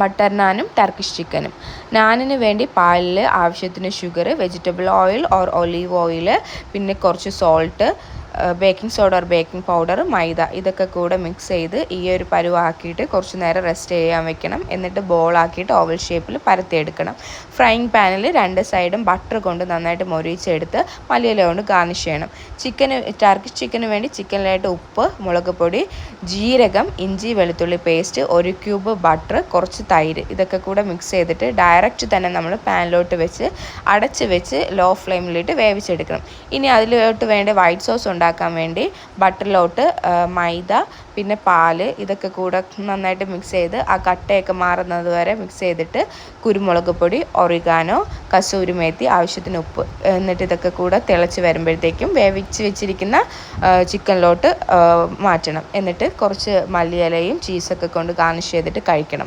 Butter നാനും Turkish ചിക്കനും. നാനിന് വേണ്ടി പാലിൽ ആവശ്യത്തിന് sugar, vegetable oil or olive oil, പിന്നെ കുറച്ച് salt, baking soda or baking powder, maida ഇതൊക്കെ കൂടെ മിക്സ് ചെയ്ത് ഈ ഒരു പരുവാക്കിയിട്ട് കുറച്ച് നേരം റെസ്റ്റ് ചെയ്യാൻ വെക്കണം. എന്നിട്ട് ബോളാക്കിയിട്ട് ഓവൽ ഷേപ്പിൽ പരത്തിയെടുക്കണം. ഫ്രൈയിങ് പാനിൽ 2 സൈഡും ബട്ടർ കൊണ്ട് നന്നായിട്ട് മൊരിച്ചെടുത്ത് മല്ലിയില കൊണ്ട് ഗാർണിഷ് ചെയ്യണം. ടർക്കിഷ് ചിക്കന് വേണ്ടി ചിക്കനിലായിട്ട് ഉപ്പ്, മുളക് പൊടി, ജീരകം, ഇഞ്ചി വെളുത്തുള്ളി പേസ്റ്റ്, 1 ക്യൂബ് ബട്ടർ, കുറച്ച് തൈര് ഇതൊക്കെ കൂടെ മിക്സ് ചെയ്തിട്ട് ഡയറക്റ്റ് തന്നെ നമ്മൾ പാനിലോട്ട് വെച്ച് അടച്ച് വെച്ച് ലോ ഫ്ലെയിമിലിട്ട് വേവിച്ചെടുക്കണം. ഇനി അതിലോട്ട് വേണ്ട വൈറ്റ് സോസ് ഉണ്ടാക്കാൻ വേണ്ടി ബട്ടറിലോട്ട് മൈദ, പിന്നെ പാല് ഇതൊക്കെ കൂടെ നന്നായിട്ട് മിക്സ് ചെയ്ത് ആ കട്ടയൊക്കെ മാറുന്നത് വരെ മിക്സ് ചെയ്തിട്ട് കുരുമുളക് പൊടി, ഒറിഗാനോ, കസൂരി മേത്തി, ആവശ്യത്തിന് ഉപ്പ്, എന്നിട്ട് ഇതൊക്കെ കൂടെ തിളച്ച് വരുമ്പോഴത്തേക്കും വേവിച്ച് വെച്ചിരിക്കുന്ന ചിക്കനിലോട്ട് മാറ്റണം. എന്നിട്ട് കുറച്ച് മല്ലിയിലയും ചീസൊക്കെ കൊണ്ട് ഗാർണിഷ് ചെയ്തിട്ട് കഴിക്കണം.